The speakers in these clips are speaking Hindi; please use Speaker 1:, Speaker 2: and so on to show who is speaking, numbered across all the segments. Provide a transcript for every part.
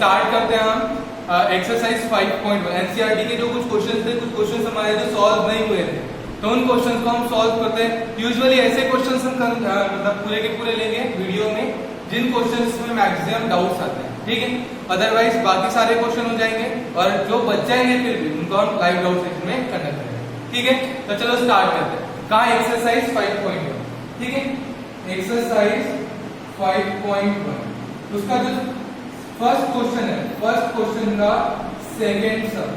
Speaker 1: स्टार्ट करते हैं हम एक्सरसाइज 5.1 एनसीईआरटी के जो कुछ क्वेश्चन थे, कुछ क्वेश्चन हमारे जो सॉल्व नहीं हुए थे, तो उन क्वेश्चन को हम सॉल्व करते हैं। यूजुअली ऐसे क्वेश्चन हम मतलब पूरे के पूरे लेंगे वीडियो में जिन क्वेश्चन में मैक्सिमम डाउट्स आते हैं, ठीक है। अदरवाइज बाकी सारे क्वेश्चन हो जाएंगे और जो बच जाएंगे फिर भी उनको हम लाइव डाउट सेक्शन में कंडक्ट करेंगे, ठीक है। तो चलो स्टार्ट करते हैं। कहाँ एक्सरसाइज 5.1, ठीक है। एक्सरसाइज 5.1 उसका जो फर्स्ट क्वेश्चन है, फर्स्ट क्वेश्चन का सेकेंड सब,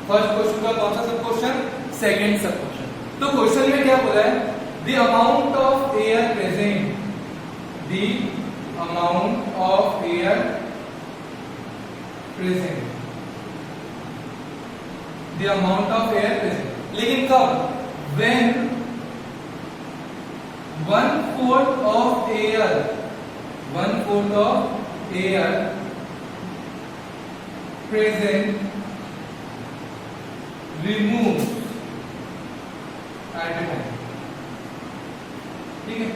Speaker 1: फर्स्ट क्वेश्चन का कौन सा सब क्वेश्चन, सेकेंड सब क्वेश्चन। तो क्वेश्चन में क्या बोला है, the amount of air present, the amount of air present, the amount of air present, लेकिन कब, when 1/4 of air, 1/4 of air present removed at a time, ठीक है।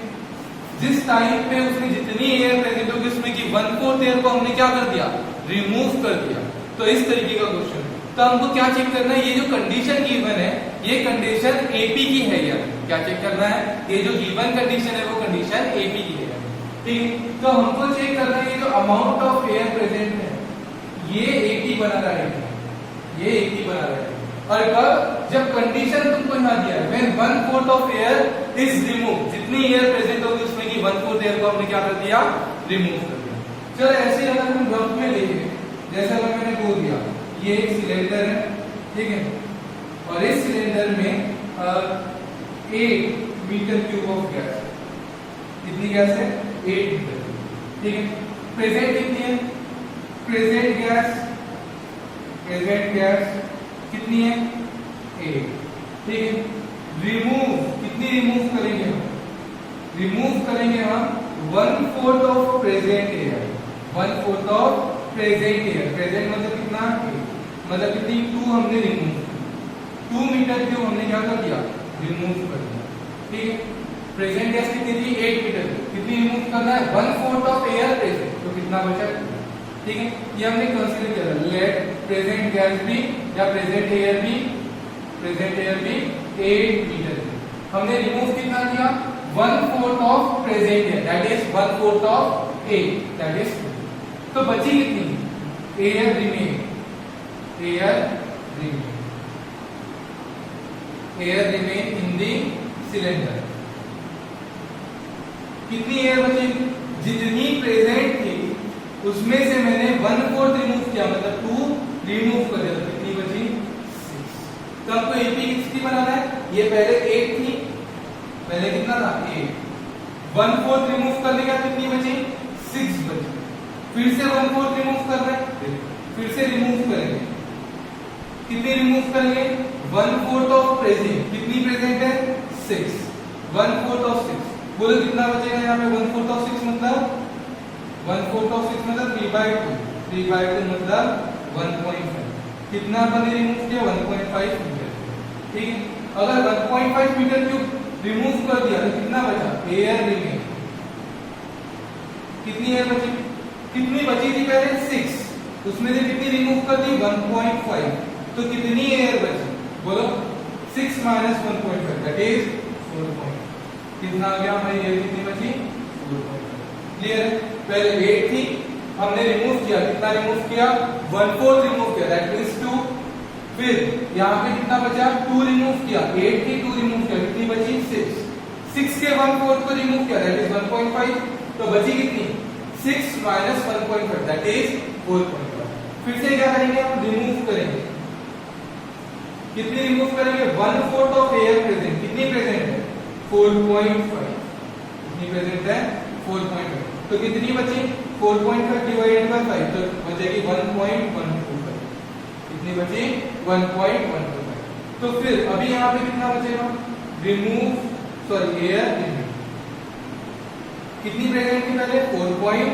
Speaker 1: जिस टाइम पे उसमें जितनी एयर प्रेजेंट होगी उसमें की 1/4 एयर को हमने क्या कर दिया, रिमूव कर दिया। तो इस तरीके का क्वेश्चन। तो हमको क्या चेक करना है, ये जो कंडीशन गिवन है ये कंडीशन एपी की है या क्या चेक करना है, ये जो गिवन कंडीशन है वो कंडीशन एपी की है, ठीक है। तो हमको चेक करना है ये जो अमाउंट ऑफ एयर प्रेजेंट है ये 80 बना रहेगा, ये 80 बना रहेगा। और कब, जब कंडीशन तुमको यहाँ दिया है when 1/4 of air is remove, जितनी एयर प्रेजेंट होगी उसमें की 1/4 एयर को हमने क्या कर दिया, रिमूव कर दिया। चलो ऐसे ही अगर हम रफ में लेंगे, जैसे अगर मैंने बोल दिया ये एक सिलेंडर है, ठीक है, और इस सिलेंडर में 8 मीटर क्यूब ऑफ गैस, कितनी गैस है, 8 मीटर, ठीक है। प्रेजेंट कितनी है, प्रेजेंट गैस, प्रेजेंट गैस कितनी है, 8, ठीक है। रिमूव कितनी रिमूव करेंगे हम, रिमूव करेंगे हम 1/4 of present air, 1/4 of present air, present मतलब कितना, मतलब कितनी 2 हमने रिमूव, 2 मीटर क्यूब हमने क्या कर दिया, रिमूव कर दिया, ठीक है। प्रेजेंट गैस कितनी थी, 8 मीटर, कितनी रिमूव करना है, 1/4 ऑफ एयर प्रेजेंट, तो कितना बचा, ठीक है। ये हमने कंसीडर किया, लेट प्रेजेंट गैस भी या प्रेजेंट एयर भी, प्रेजेंट एयर भी 8 मीटर, हमने रिमूव कितना किया, 1/4 of present air, that is 1/4 of 8, that is, तो बची कितनी, air remain, air remain, air remain in the cylinder. कितनी एयर बची, जितनी प्रेजेंट थी उसमें से मैंने 1/4 रिमूव किया, मतलब 2 रिमूव कर दिया, तो कितनी बची, 6। तो आपको एपी कितनी बनाना है, ये पहले 8 थी, पहले कितना था, 8, 1/4 रिमूव करने के बाद कितनी बची, 6 बची, फिर से 1/4 रिमूव कर रहे हैं, फिर से रिमूव करेंगे, कितनी रिमूव करेंगे, 1/4 ऑफ प्रेजेंट, कितनी प्रेजेंट है, 6, 1/4 ऑफ 6, बोलो कितना बचेगा यहाँ पे, 1/4 ऑफ 6 मतलब 1/4 ऑफ 6 मतलब 3/2, 3/2 मतलब 1.5, कितना आपने रिमूव किया, 1.5 मीटर, ठीक है। अगर 1.5 मीटर क्यूब रिमूव कर दिया तो कितना बचा, एयर रिमेन, कितनी एयर बची, कितनी बची थी पहले, 6, उसमें से कितनी रिमूव कर दी, 1.5, तो कितनी एयर बची, बोलो 6 माइनस 1.5 दैट इज 4. कितना आ गया हमारी एयर, कितनी बची, 4.5, क्लियर। पहले 8 थी, हमने रिमूव किया, कितना रिमूव किया, 1/4 रिमूव किया, दैट मींस 2, फिर यहाँ पे कितना बचा, 2 रिमूव किया, 8 थी 2 रिमूव किया, कितनी बची, 6, 6 के 1/4 को रिमूव किया, दैट इज 1.5, तो बची कितनी, 6 माइनस 1.5 दैट इज 4.5। फिर से क्या करेंगे, हम रिमूव करेंगे, कितनी रिमूव करेंगे, 1/4 ऑफ एयर प्रेजेंट, कितनी प्रेजेंट है, 4.5, कितनी प्रेजेंट है, 4.5, तो कितनी बची, 4.5 डिवाइडेड बाय 5, तो बचेगी 1.125, कितनी बची, 1.125। तो फिर अभी यहाँ पे कितना बचेगा, रिमूव, सॉरी एयर रिमूव, कितनी प्रेजेंट थी पहले, 4.5,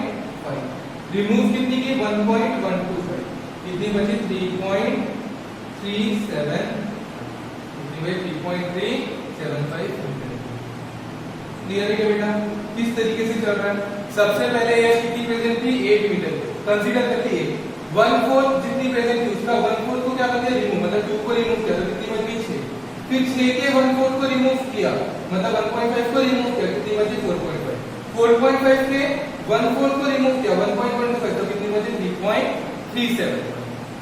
Speaker 1: रिमूव कितनी की, 1.125, कितनी बची, 3.37, कितनी बची, 3.375 मीटर। क्लियर है क्या बेटा, किस तरीके से चल रहा है, सबसे पहले एयर कितनी प्रेजेंट थी, 8 मीटर, कंसीडर करके 1/4 जितनी प्रेजेंट थी उसका 1/4 को क्या कर दिया रिमूव, मतलब 2 को रिमूव किया तो कितनी बची 6। फिर 6 के 1/4 को रिमूव किया मतलब 1.5 को रिमूव किया कितनी बची 4.5। 4.5 के 1/4 को रिमूव किया 1.15 तो कितनी बची 3.37।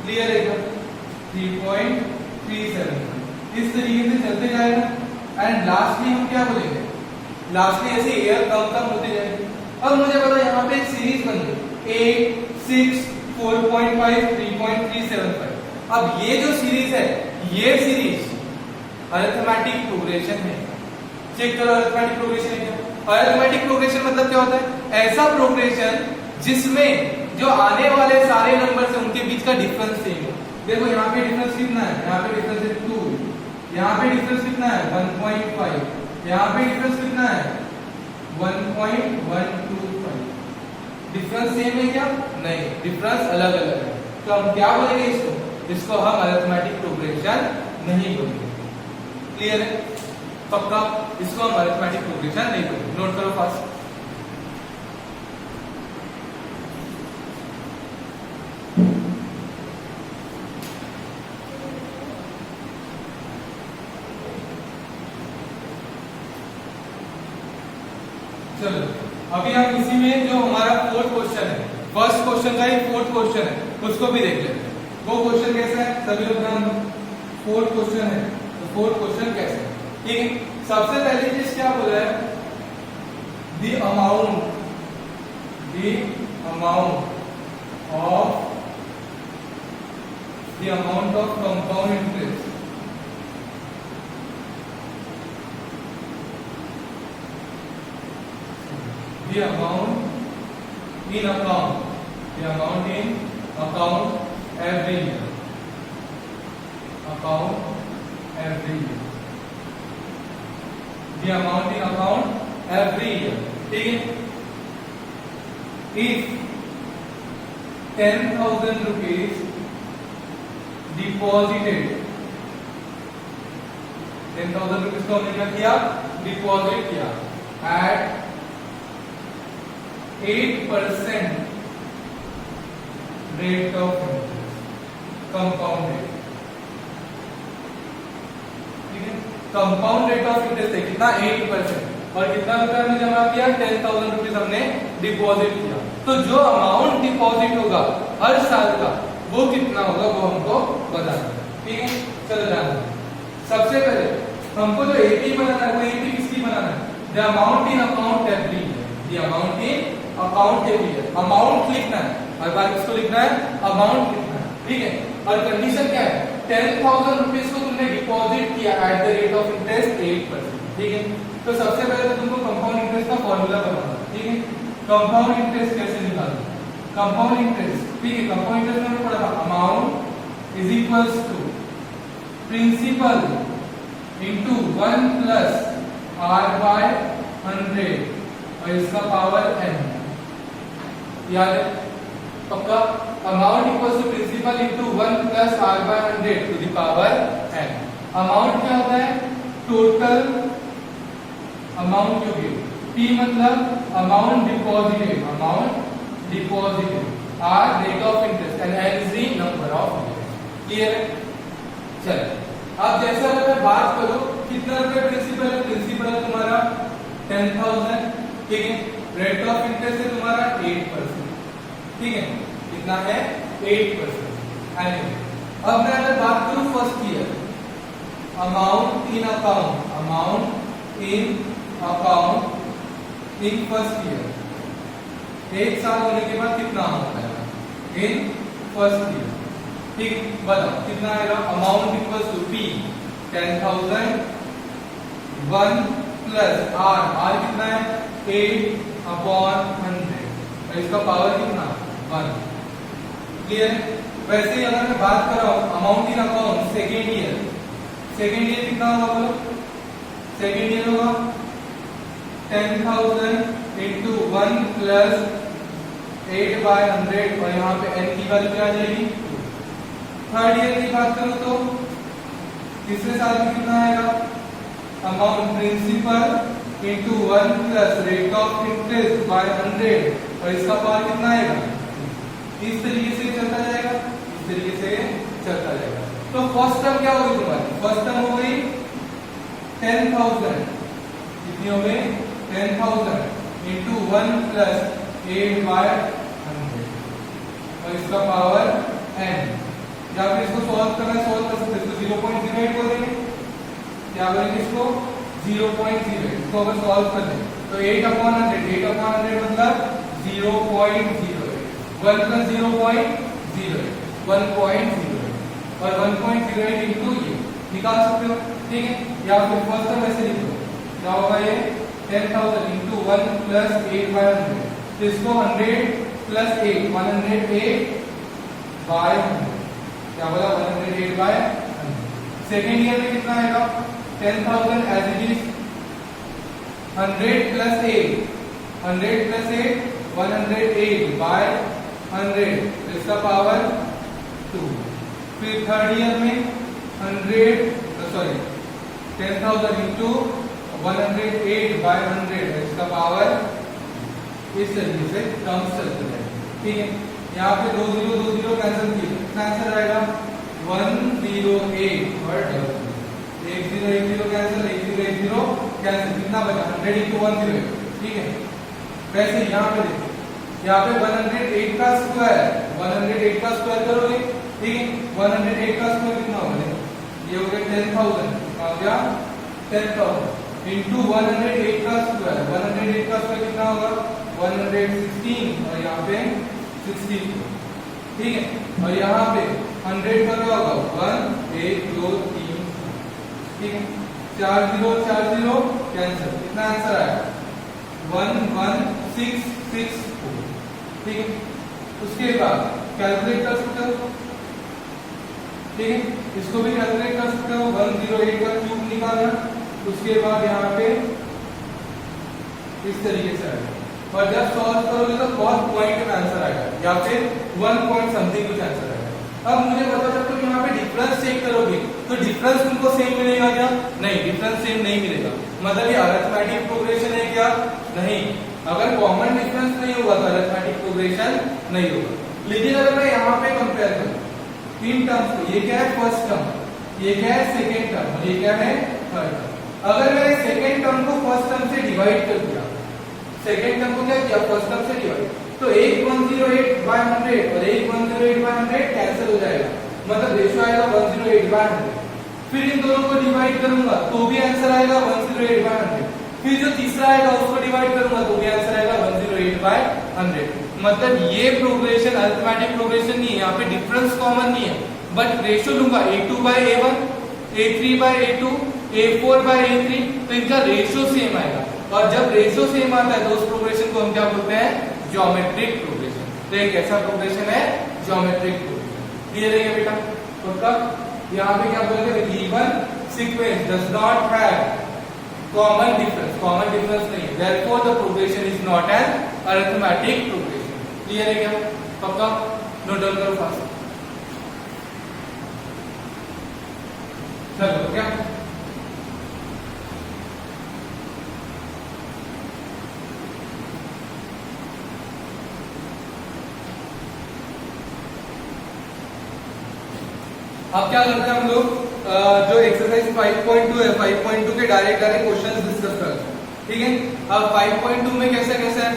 Speaker 1: क्लियर है क्या? 3.37 इस तरीके से चलते जाएगा एंड लास्टली हम क्या बोलेंगे, लास्टली ऐसे एयर कम होते जाएंगे। अब मुझे पता यहाँ पे एक सीरीज बन गई 8, 6, 4.5, 3.375। अब ये जो सीरीज है ये सीरीज अरिथमेटिक प्रोग्रेशन है। चेक करो अरिथमेटिक प्रोग्रेशन है क्या? अरिथमेटिक प्रोग्रेशन मतलब क्या होता है? ऐसा प्रोग्रेशन जिसमें जो आने वाले सारे नंबर से उनके बीच का डिफरेंस सेम हो। देखो यहाँ पे डिफरेंस कितना है, यहाँ पे डिफरेंस है 2, यहाँ पे डिफरेंस कितना है 1.5, यहाँ पे डिफरेंस कितना है 1.125। डिफरेंस सेम है क्या? नहीं, डिफरेंस अलग अलग है। तो हम क्या बोलेंगे इसको? इसको हम अरिथमेटिक प्रोग्रेशन नहीं बोलेंगे। क्लियर है? पक्का? इसको हम अरिथमेटिक प्रोग्रेशन नहीं बोलेंगे। नोट करो फास्ट। चलो अभी हम इसी में जो हमारा फोर्थ क्वेश्चन है, फर्स्ट क्वेश्चन का ही फोर्थ क्वेश्चन है उसको भी देख लेते हैं। वो क्वेश्चन कैसा है सभी लोग ध्यान दो। फोर्थ क्वेश्चन है तो फोर्थ क्वेश्चन कैसा है? ठीक है, सबसे पहली चीज क्या बोला है? The amount of compound interest the amount in account every year the amount in account every year। ठीक है, if 10,000 rupees deposited 10,000 रुपीज को हमने क्या किया? डिपॉजिट किया at 8% rate of interest, compound rate। ठीक है, कंपाउंड रेट ऑफ इंटरेस्ट है कितना? 8%। और कितना रुपया हमने जमा किया? 10,000 रुपीज हमने डिपॉजिट किया। तो जो अमाउंट डिपॉजिट होगा हर साल का वो कितना होगा वो हमको बताना है। ठीक है, चलो जाना। सबसे पहले हमको जो एपी बनाना है वो एपी किसकी बनाना है? The amount in account every year, the amount in account every year. Amount लिखना है, हर बार किसको लिखना है? अमाउंट लिखना है। ठीक है, और कंडीशन क्या है? 10,000 रुपीज को तुमने डिपॉजिट किया at the rate of interest 8%। ठीक है, तो सबसे पहले तो तुमको कंपाउंड इंटरेस्ट का फॉर्मूला बनाना है। ठीक है, कंपाउंड इंटरेस्ट कैसे निकालना? कंपाउंड इंटरेस्ट, ठीक है, कंपाउंड इंटरेस्ट में पढ़ा amount is equals to principal into 1 plus r by 100 और इसका पावर n। याद है? पक्का? Amount equals to principal into 1 plus r by 100 to the power n। Amount क्या होता है? टोटल अमाउंट जो गिव, p मतलब amount deposited, r rate of interest and n is the number of interest. Clear है? चलो अब जैसा अगर बात करो कितना रुपए प्रिंसिपल है? प्रिंसिपल है तुम्हारा 10,000। ठीक है, रेट ऑफ इंटरेस्ट है तुम्हारा 8%। ठीक है, कितना है? 8%। अब मैं अगर बात करूं first year, amount in account in first year, एक साल होने के बाद कितना होता है इन फर्स्ट ईयर? ठीक, बताओ कितना आएगा? Amount equals to p 10,000 1 plus r कितना है? 8/100 और इसका पावर कितना? 1। क्लियर? वैसे ही अगर मैं बात कर रहा हूं amount in account second year कितना होगा बोलो? सेकेंड ईयर होगा 10,000 इंटू 1 प्लस 8/100 और यहाँ पे n की वैल्यू क्या आ जाएगी? थर्ड ईयर की बात करूं तो तीसरे साल में कितना आएगा? Amount principal into 1 plus rate of interest by 100 और इसका पावर कितना आएगा? इस तरीके से चलता जाएगा, इस तरीके से चलता जाएगा। तो फर्स्ट टर्म क्या होगी तुम्हारी? फर्स्ट टर्म हो गई 10,000, कितनी हो गई? 10,000 इंटू 1 प्लस 8/100 और इसका पावर n। या फिर इसको सॉल्व करना है, सॉल्व कर सकते हैं, तो 0.08 बोलेंगे, क्या बोलेंगे इसको? 0.08। इसको अगर सॉल्व कर दें तो 8/100, 8/100 मतलब 0.08, 1 प्लस 0.08, 1.08 और 1.08 इंटू ये निकाल सकते हो, ठीक है? या फिर फर्स्ट टर्म ऐसे लिख लो, क्या होगा ये? 10,000 इंटू 1 प्लस 8/100, तो इसको 100 प्लस 8, 108/100, क्या बोला? 108/100। सेकेंड ईयर में कितना आएगा? 10,000 as it is 100 plus 8, 100 plus 8, 108/100, तो इसका पावर 2। फिर थर्ड ईयर में 10,000 इंटू 108/100, इसका पावर इस तरीके से टर्म्स चलते हैं, ठीक है? यहाँ पे 2 0 2 0 कैंसिल किए, कितना आंसर आएगा? 108 और 1 0 1 0 कैंसिल, 1 0 1 0 कैंसिल, कितना बचा? 100 इंटू 108, ठीक है? वैसे यहाँ पे देखो, यहाँ पे 108 का स्क्वायर, 108 का स्क्वायर करोगे, ठीक है? 108 का स्क्वायर कितना होगा? ये हो गया 10,000, आ गया 10,000 इंटू 108 का स्क्वायर, 108 का स्क्वायर कितना होगा? 116 और यहाँ पे 16, ठीक है? और यहाँ पे 100 का क्या होगा? 1 1 2 3, ठीक है? 4 0 4 0 कैंसिल, कितना आंसर आया? 11664, ठीक है? उसके बाद कैलकुलेट कर सकते हो, ठीक है? इसको भी कैलकुलेट कर सकते हो, 108 का क्यूब निकालना, उसके बाद यहाँ पे इस तरीके से आएगा, और जब सॉल्व करोगे तो बहुत पॉइंट में आंसर आएगा, या फिर 1 पॉइंट समथिंग कुछ आंसर आएगा। अब मुझे बता सकते हो यहाँ पे डिफरेंस चेक करोगे तो डिफरेंस तुमको सेम मिलेगा क्या? नहीं, डिफरेंस सेम नहीं मिलेगा। मतलब ये अरिथमेटिक प्रोग्रेशन है क्या? नहीं। अगर कॉमन डिफरेंस नहीं होगा तो अरिथमेटिक प्रोग्रेशन नहीं होगा। लेकिन अगर मैं यहाँ पे कंपेयर करूँ इन टर्म्स को, ये क्या है? फर्स्ट टर्म, ये क्या है? सेकेंड टर्म, और ये क्या है? Third term. अगर मैंने सेकेंड टर्म को फर्स्ट टर्म से डिवाइड कर दिया, सेकेंड टर्म को क्या किया? फर्स्ट टर्म से डिवाइड, तो 1/108/100 और 1/108/100 कैंसिल हो जाएगा, मतलब रेशियो आएगा 108/100। फिर इन दोनों को डिवाइड करूंगा तो भी आंसर आएगा 108/100। फिर जो तीसरा आएगा उसको डिवाइड करूंगा तो भी आंसर आएगा 108/100। मतलब ये प्रोग्रेशन अरिथमेटिक प्रोग्रेशन नहीं है, यहाँ पे डिफरेंस कॉमन नहीं है, बट रेशियो लूंगा A2/A1, A3/A2, A4/A3, तो इनका रेशियो सेम आएगा। और जब रेशियो सेम आता है तो उस प्रोग्रेशन को हम क्या बोलते हैं? Geometric progression. तो एक ऐसा प्रोग्रेशन है ज्योमेट्रिक प्रोग्रेशन। क्लियर है बेटा? तो कब यहाँ पे क्या बोलते हैं? Given sequence does not have common difference, common difference नहीं है, therefore the progression is not an arithmetic progression. Clear है क्या? पक्का? नोट डाउन करो फास्ट। चलो क्या अब क्या करते हैं हम लोग? जो एक्सरसाइज 5.2 है, 5.2 के डायरेक्ट क्वेश्चंस डिस्कस करते हैं, ठीक है? अब 5.2 में कैसे कैसे है,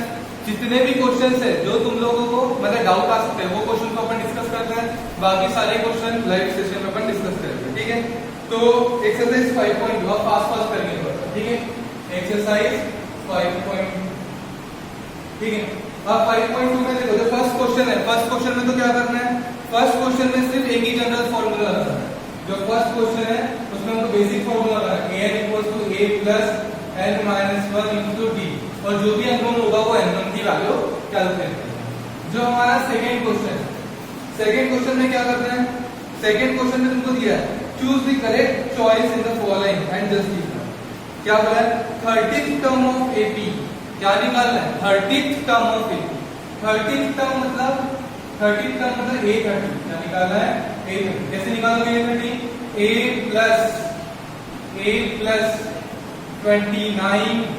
Speaker 1: जितने भी क्वेश्चंस है जो तुम लोगों को मतलब डाउट आ सकते हैं वो क्वेश्चन को अपन डिस्कस करते हैं, बाकी सारे क्वेश्चन लाइव सेशन में अपन डिस्कस करते हैं, ठीक है? तो एक्सरसाइज 5.2 अब फास्ट करके पड़ता है, ठीक है? एक्सरसाइज 5.2, ठीक है? अब 5.2 में देखो, जो फर्स्ट क्वेश्चन है, फर्स्ट क्वेश्चन में तो क्या करना है? फर्स्ट क्वेश्चन में सिर्फ एक ही जनरल फॉर्मूला लगाना है। जो फर्स्ट क्वेश्चन है उसमें हमको बेसिक फॉर्मूला लगाना है, an = a + n - 1 × d, और जो भी अननोन होगा वो n1 की वैल्यू कैलकुलेट करना है। जो हमारा सेकंड क्वेश्चन है, सेकंड क्वेश्चन में क्या करना है? सेकंड क्वेश्चन में तुमको दिया है choose the correct choice in the following and justify. क्या बोला है? 30th टर्म ऑफ AP क्या निकालना है? 30th term of AP। 30th term मतलब 30th टर्म मतलब A30 क्या निकालना है? A30। कैसे निकालोगे A30? A plus 29B।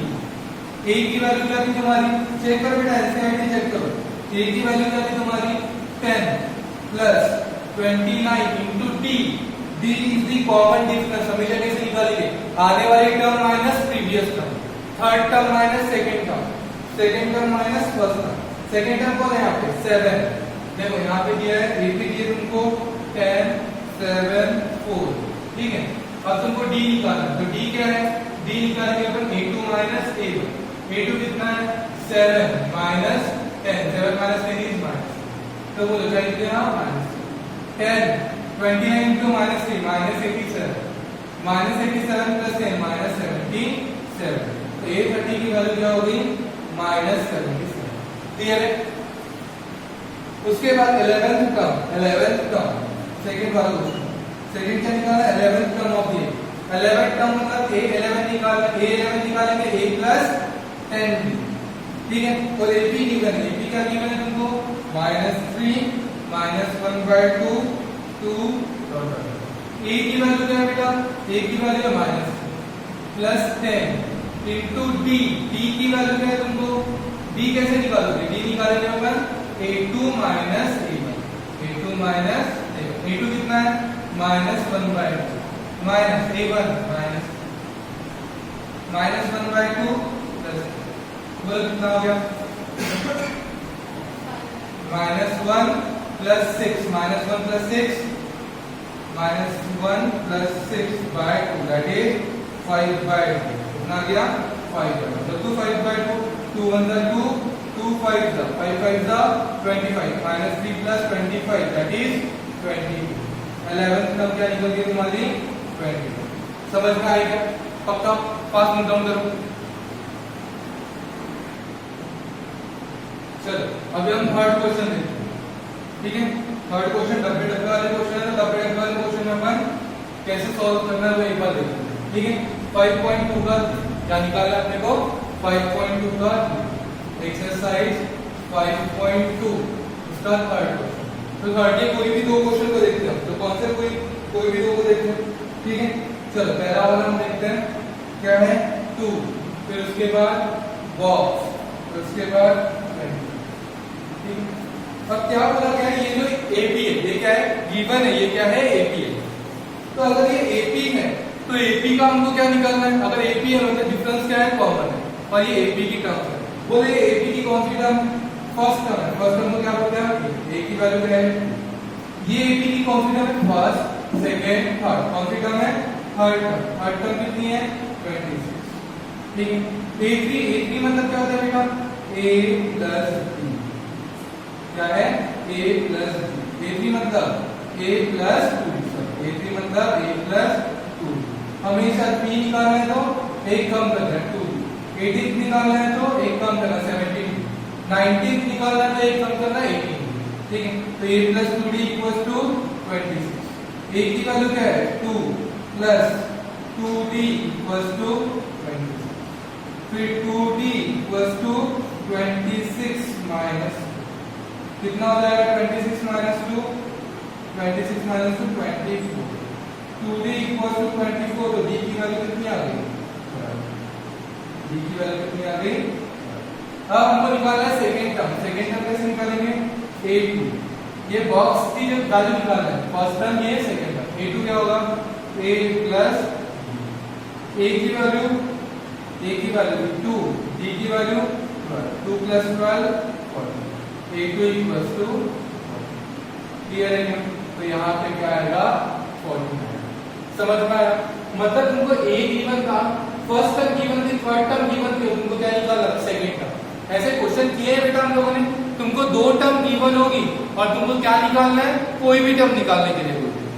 Speaker 1: A की वैल्यू क्या थी तुम्हारी? चेक करो बेटा, एनसीईआरटी चेक करो। A की वैल्यू क्या थी तुम्हारी? 10 plus 29 into D, D is the common difference, हमेशा कैसे निकालेंगे, आने वाले term minus previous term, third term minus second term minus first term, second term कौन है यहाँ पे 7, देखो यहाँ पे दिया है, एक पे दिया तुमको 10 7 4, ठीक है। अब तुमको डी निकालना है, तो डी क्या है, डी निकालेंगे अपन a2 माइनस a1, a2 कितना है 7 माइनस 10, 7 माइनस 10 इज माइनस, तो बोलो क्या लिखते हैं minus 10, 29 into minus 3 minus 87, minus 87 plus 10 minus 77, तो a30 की वैल्यू क्या होगी माइनस 77, क्लियर है। उसके बाद 11th टर्म सेकंड वाला क्वेश्चन, सेकंड क्या निकालना 11th टर्म ऑफ ये, 11th टर्म मतलब a11 निकालेंगे a प्लस 10, ठीक है। और AP गिवन है, AP क्या गिवन है तुमको -3 -1/2 2 A की वैल्यू क्या है बेटा, A की वैल्यू है प्लस 10 इंटू D, D की वैल्यू क्या है तुमको, D कैसे निकालोगे, D निकालेंगे अपन A2 minus A1, A2 minus A2 कितना है -1/2 माइनस A1 -1/2 प्लस बोलो कितना हो गया -1 plus 6 -1 plus 6 -1 plus 6/2 that is 5/2, कितना गया 5/2, तो 5/2, 2 1 जा 2, 2 5 जा 5 5 जा 25, -3 plus 25 that is 22, 11th term क्या निकल गई तुम्हारी 22, समझ में आएगा, पक्का पास नोट डाउन करो। चलो अभी हम थर्ड क्वेश्चन देखते हैं, ठीक है। थर्ड क्वेश्चन डब्बे डब्बे वाले क्वेश्चन है, तो डब्बे डब्बे वाले क्वेश्चन में अपन कैसे सॉल्व करना है वो एक बार देखते हैं, ठीक है। 5.2 का क्या निकालना है अपने को, 5.2 का एक्सरसाइज 5.2 इसका थर्ड क्वेश्चन, तो थर्ड के कोई भी दो क्वेश्चन को देखते हैं, तो कौन से कोई भी दो को देखते हैं, ठीक है। चलो पहला वाला हम देखते हैं, क्या है 2, फिर उसके बाद बॉक्स, फिर उसके बाद अब क्या बोला गया है, ये जो AP है ये क्या है गिवन है, ये क्या है AP है, तो अगर ये AP है तो AP का हमको क्या निकालना है, अगर AP है मतलब डिफरेंस क्या है कॉमन है, और ये AP की टर्म है, बोले AP की कौन सी टर्म, फर्स्ट टर्म है, फर्स्ट टर्म को क्या बोलते हैं A की वैल्यू क्या है, ये AP की कौन सी टर्म है, फर्स्ट सेकंड थर्ड, कौन सी टर्म है थर्ड टर्म कितनी है 26, ठीक है। A3 मतलब क्या होता है बेटा A प्लस B, क्या है A प्लस B, A3 मतलब A प्लस 2, A3 मतलब A प्लस 2, हमेशा P निकालना है तो एक कम करना है 2, 18 निकालना है तो एक कम करना 17, 19 निकालना है तो एक कम करना 18, ठीक है। तो A plus 2D equals to 26, A की वैल्यू क्या है 2 प्लस 2D इक्वल्स टू 26, फिर 2D इक्वल्स टू 26 माइनस कितना हो जाएगा 26 minus 2, 26 minus 2 24, 2D equals to 24, तो D की वैल्यू कितनी आ गई, D की वैल्यू कितनी आ गई। अब हमको निकालना है सेकंड टर्म कैसे निकालेंगे, A2, ये बॉक्स की जो वैल्यू निकालना है, फर्स्ट टर्म ये सेकंड टर्म, A2 क्या होगा A प्लस A की वैल्यू 2, D की value 2 plus 12 40, A2 equals to clear है, तो यहाँ पे क्या आएगा 40, समझ में आया, मतलब तुमको A गिवन था, फर्स्ट टर्म गिवन थी, थर्ड टर्म गिवन थी, तुमको क्या निकालना सेकंड टर्म, ऐसे क्वेश्चन किए हैं बेटा हम लोगों ने, तुमको दो टर्म गिवन होगी और तुमको क्या निकालना है, कोई भी टर्म निकालने के लिए बोलते हैं,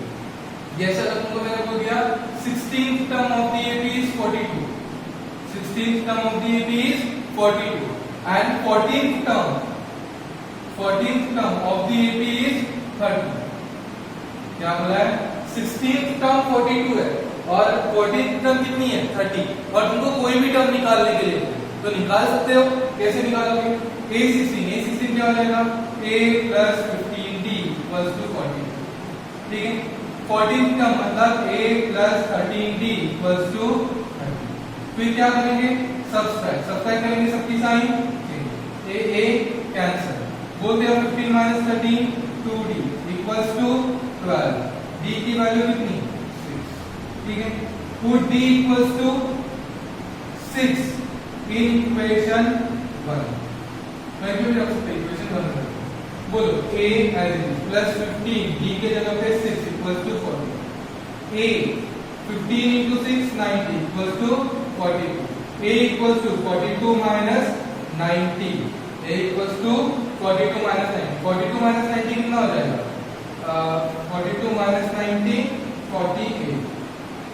Speaker 1: जैसा तुमको मैंने बोल दिया 16th term of the AP is 42, 16th term of the AP is 42 and 14th term of the AP is 30, क्या बोला है 16th टर्म 42 है और 14th टर्म कितनी है 30, और तुमको कोई भी टर्म निकालने के लिए तो निकाल सकते हो, कैसे निकालोगे, A16 क्या हो जाएगा A plus 15D equals to 40, ठीक है। 14th टर्म मतलब A plus 13D equals to 30, फिर क्या करेंगे सब्सट्रैक्ट करेंगे सबकी साइन, A कैंसिल, बोलते हैं 15 minus 13 2d equals to 12, d की वैल्यू कितनी 6, ठीक है। Put d equals to 6 in equation 1, मैं क्यों रख सकते इक्वेशन 1 में, बोलो a एज प्लस 15 d के जगह पे 6 equals to 40, a 15 into 6 90 equals to 42, a equals to 42 minus 90, a equals to 42 minus 90, 42 minus 90 कितना हो जाएगा 42 minus 90 48,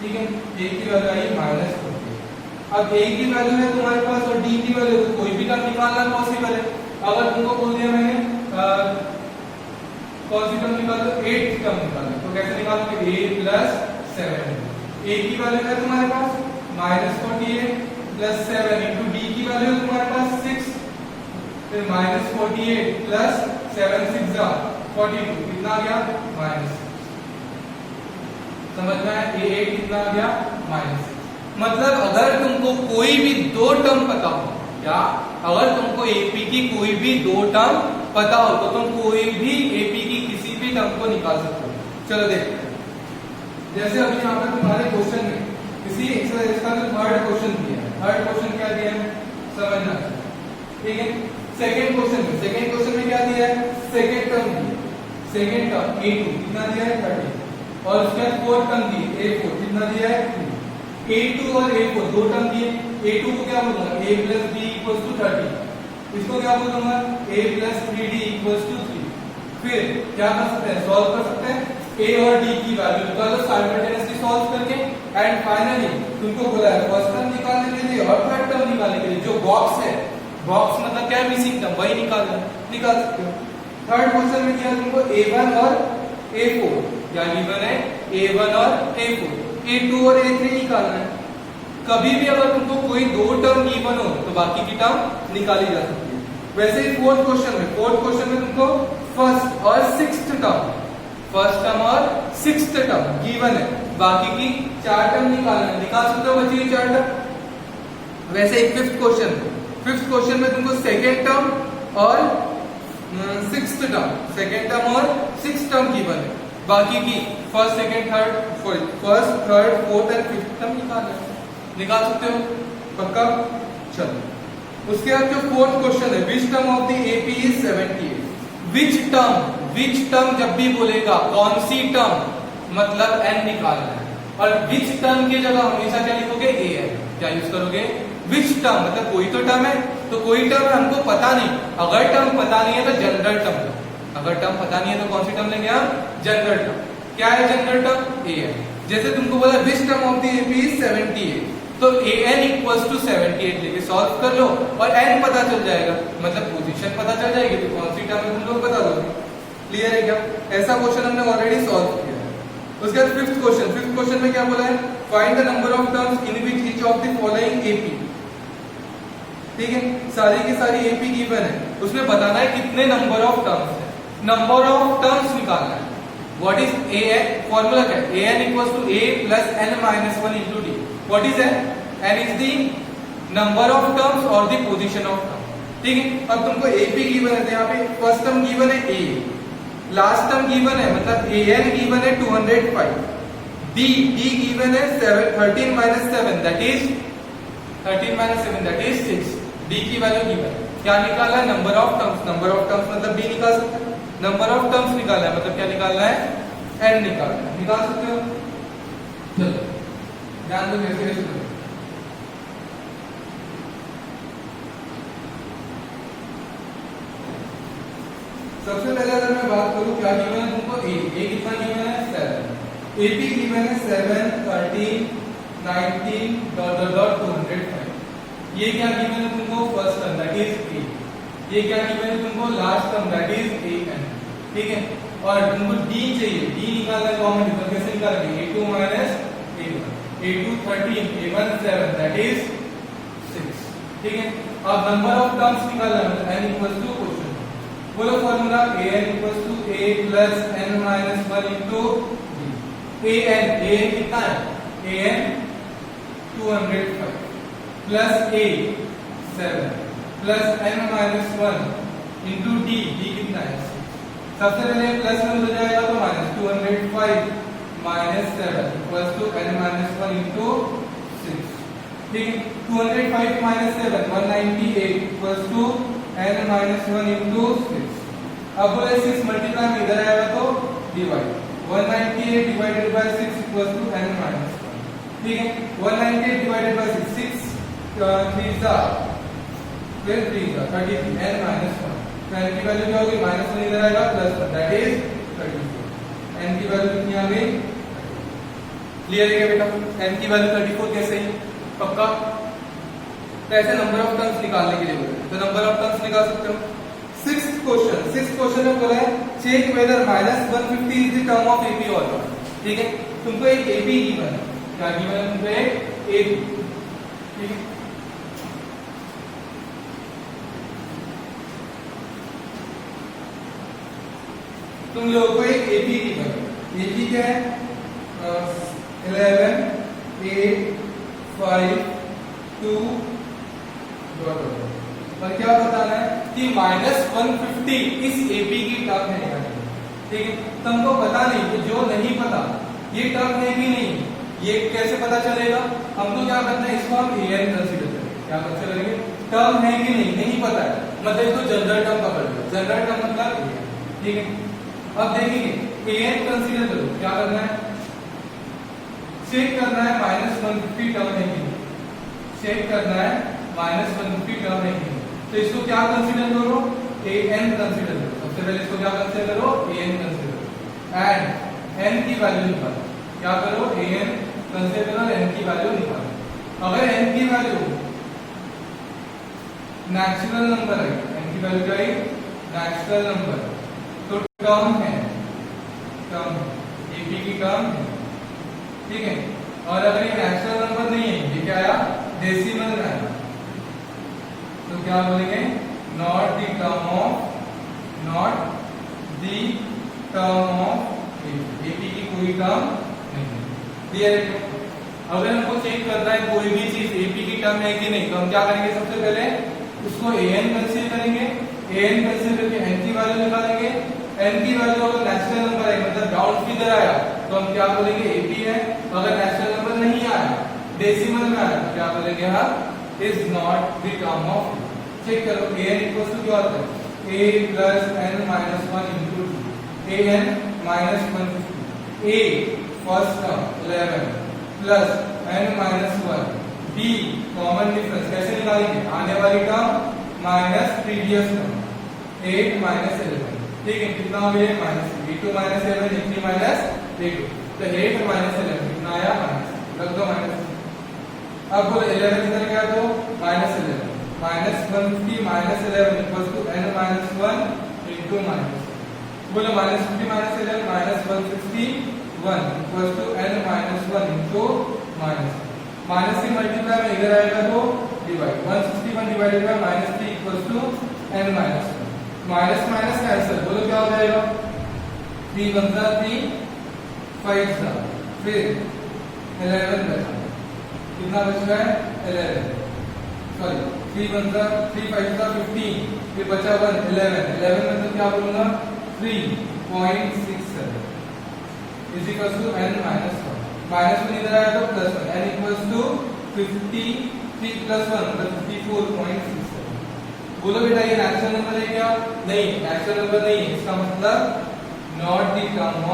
Speaker 1: ठीक है। a की वैल्यू आई माइनस 48। अब a की वैल्यू है तुम्हारे पास और d की वैल्यू, तो कोई भी टर्म निकालना पॉसिबल है। अगर तुमको बोल दिया मैंने कौन सी टर्म निकालो, 8 टर्म निकालो, तो कैसे निकालोगे a प्लस 7, a की वैल्यू है तुम्हारे पास माइनस 48 प्लस 7 इंटू d की वैल्यू है तुम्हारे पास 6, फिर माइनस 48 प्लस 7 6 42, कितना आ गया माइनस, समझ में आया, a8 कितना आ गया माइनस। मतलब अगर तुमको कोई भी दो टर्म पता हो, या अगर तुमको एपी की कोई भी दो टर्म पता हो तो तुम कोई भी एपी की किसी भी टर्म को निकाल सकते हो। चलो देखते हैं, जैसे अभी यहाँ पर तुम्हारे क्वेश्चन में किसी एक्सरसाइज का जो थर्ड क्वेश्चन दिया है, थर्ड क्वेश्चन क्या दिया है समझना, ठीक है। सेकंड क्वेश्चन में क्या दिया है, सेकंड टर्म दिया, सेकंड टर्म a2 कितना दिया है 30, और उसके बाद फोर्थ टर्म दी a4 कितना दिया है 2, a2 और a4 दो टर्म दिए, a2 को क्या बोलूंगा a plus b equals to 30, इसको क्या बोलूंगा a plus 3d equals to 3। फिर क्या कर सकते हैं, सॉल्व कर सकते हैं, a और d की वैल्यू निकालो साइमल्टेनियसली सॉल्व करके, एंड फाइनली तुमको बोला है फर्स्ट टर्म निकालने के लिए और थर्ड टर्म निकालने के लिए जो बॉक्स है, बॉक्स मतलब क्या है मिसिंग टर्म, वही निकाल सकते हो। थर्ड क्वेश्चन में दिया तुमको a1 और a4, क्या गिवन है a1 और a4, a2 और a3 निकालना है। कभी भी अगर तुमको कोई दो टर्म गिवन हो तो बाकी की टर्म निकाली जा सकती है। वैसे ही फोर्थ क्वेश्चन में तुमको फर्स्ट और सिक्स्थ टर्म गिवन है, बाकी की चार टर्म निकालना है, निकाल सकते हो बची हुई चार टर्म। वैसे ही फिफ्थ क्वेश्चन में तुमको सेकेंड टर्म और सिक्स्थ टर्म गिवन है, बाकी की first third fourth and fifth term निकाल सकते हो, पक्का। चलो उसके बाद जो फोर्थ क्वेश्चन है, which term of the AP is 78, which term जब भी बोलेगा कौन सी टर्म मतलब n निकालना है, और विच टर्म की जगह हमेशा क्या लिखोगे an, क्या यूज करोगे विच टर्म, मतलब कोई तो टर्म है, तो कोई टर्म हमको पता नहीं, अगर टर्म पता नहीं है तो जनरल टर्म, अगर टर्म पता नहीं है तो कौन सी टर्म लेंगे हम जनरल टर्म। क्या है जनरल टर्म an। जैसे तुमको बोला which term of the AP is 78, तो an इक्वल्स टू 78 लेके सॉल्व कर लो और n पता चल जाएगा, मतलब पोजीशन पता चल जाएगी, तो कौन सी टर्म है तुम लोग बता दोगे। क्लियर है क्या? ऐसा क्वेश्चन हमने ऑलरेडी सॉल्व किया है। उसके बाद फिफ्थ क्वेश्चन में क्या बोला है, find the number of terms in which each of the following AP, ठीक है, सारी की सारी एपी गिवन है, उसमें बताना है कितने नंबर ऑफ टर्म्स है, नंबर ऑफ टर्म्स निकालना है। व्हाट इज an, फॉर्मूला क्या है, an equals to a plus n minus 1 into d। What is n? n is the number of terms और द पोजीशन ऑफ टर्म, ठीक है। अब तुमको एपी गिवन है, यहाँ पे फर्स्ट टर्म गिवन है a, लास्ट टर्म गिवन है, मतलब an गिवन है 205, d गिवन है 13 माइनस 7 दैट इज 6, d की वैल्यू गिवन है। क्या निकालना है, नंबर ऑफ टर्म्स मतलब b निकाल सकते हैं, नंबर ऑफ टर्म्स निकालना है मतलब क्या निकालना है n निकालना है, निकाल सकते हो। चलो ध्यान दो कैसे कैसे करें। सबसे पहले अगर मैं बात करूं क्या गिवन है तुमको a कितना गिवन है 7, AP गिवन है 7 13 19 205, ये क्या गिवन है तुमको first term that is a, ये क्या गिवन है तुमको last term that is an, ठीक है। और तुमको d चाहिए, d निकालना है कॉमन डिफरेंस, कैसे निकालोगे a2 minus a2 13 a1 7 that is 6, ठीक है। अब नंबर ऑफ टर्म्स निकालना है मतलब n इक्वल्स टू क्वेश्चन, बोलो formula an equals to a plus n minus 1 into d। an कितना है, an 205 plus a 7 plus n minus 1 into d कितना है 6, सबसे पहले प्लस में हो जाएगा तो minus 205 minus 7 equals to n minus 1 into 6। ठीक है, 205 minus 7 198 equals to n minus 1 into 6। अब बोले 6 मल्टीप्लाई में इधर आएगा तो divide 198 divided by 6 equals to n minus 1। ठीक है, 198 डिवाइडेड बाय 6 3 जा फिर 3 जा 33 n माइनस 1। तो n की वैल्यू क्या होगी, माइनस 1 इधर आएगा प्लस 1 दैट इज 34। n की वैल्यू कितनी आ गई? क्लियर है क्या बेटा? n की वैल्यू 34 कैसे है? पक्का? तो ऐसे नंबर ऑफ टर्म्स निकालने के लिए बोले तो नंबर ऑफ टर्म्स निकाल सकते हो। सिक्स्थ क्वेश्चन में बोला है check whether minus 150 is the term of AP और नॉट। ठीक है, तुमको एक एपी गिवन है, क्या गिवन है तुमको? एक एपी। ठीक है, तुम लोगों को एक एपी गिवन है। एपी क्या है? 11 8 5 2 डॉट डॉट। और क्या बताना है कि माइनस 150 इस एपी की टर्म है। ठीक है, तुमको पता नहीं तो जो नहीं पता ये टर्म है कि नहीं ये कैसे पता चलेगा? हमको क्या करना है, इसको हम an कंसीडर करेंगे। क्या कंसीडर करेंगे? टर्म है कि नहीं पता है मतलब इसको जनरल टर्म पकड़ लो। जनरल टर्म मतलब an। ठीक है, अब देखेंगे an कंसीडर करो। क्या करना है, चेक करना है माइनस 150 टर्म है कि नहीं। चेक करना है माइनस 150 टर्म है कि नहीं। तो इसको क्या कंसीडर करो? an कंसीडर करो। सबसे पहले इसको क्या कंसीडर करो? an कंसीडर करो एंड n की वैल्यू निकालो। क्या करो? an कंसीडर करो, n की वैल्यू निकालो। अगर n की वैल्यू नेचुरल नंबर है, n की वैल्यू क्या है? नेचुरल नंबर तो टर्म है, टर्म एपी की टर्म है। ठीक है, और अगर ये नेचुरल नंबर नहीं है, ये क्या आया? डेसिमल में आया, तो क्या बोलेंगे? Not the term of AP की कोई टर्म नहीं। क्लियर है? अगर हमको चेक करना है कोई भी चीज एपी की टर्म है कि नहीं तो हम क्या करेंगे? सबसे पहले उसको an कंसीडर करेंगे, an कंसीडर करके n की वैल्यू निकालेंगे। n की वैल्यू अगर नेचुरल नंबर है मतलब डाउन फिगर आया तो हम क्या बोलेंगे? एपी है। अगर नेचुरल नंबर नहीं आया, डेसिमल में आया तो क्या बोलेंगे? हम is not the term of. Check करो an इक्वल्स टू क्या होता है? a plus n minus 1 into 2 an minus 150 a first term 11 plus n minus 1 b common difference कैसे निकालेंगे? आने वाली term minus previous term 8 minus 11। ठीक है, कितना हो गया? माइनस 2 माइनस 11 3 माइनस 8 तो 8 माइनस 11 कितना आया? माइनस रख दो माइनस। अब बोलो 11 इधर गया तो minus 11 minus 150 minus 11 equals to n minus 1 into minus. बोलो minus 50 minus 11 minus 161 equals to n minus 1 into minus. Minus से मल्टीप्लाई में इधर आएगा तो divide 161 divided by minus 3 equals to n minus 1। Minus minus cancel, बोलो क्या हो जाएगा? 3 1 3 5 फिर 11 बचा, कितना बच रहा है? 11 सॉरी 3 1 3 5 15 फिर बचा 1 11 में तो क्या बोलूंगा? 3.67 is equals to n minus 1। Minus 1 इधर आया तो plus 1 n equals to 53 plus 1 मतलब 54.67। बोलो बेटा ये नेचुरल नंबर है क्या? नहीं, नेचुरल नंबर नहीं है। इसका मतलब not the term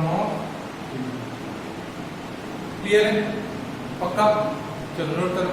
Speaker 1: of clear है? पक्का? चलो नोट करो।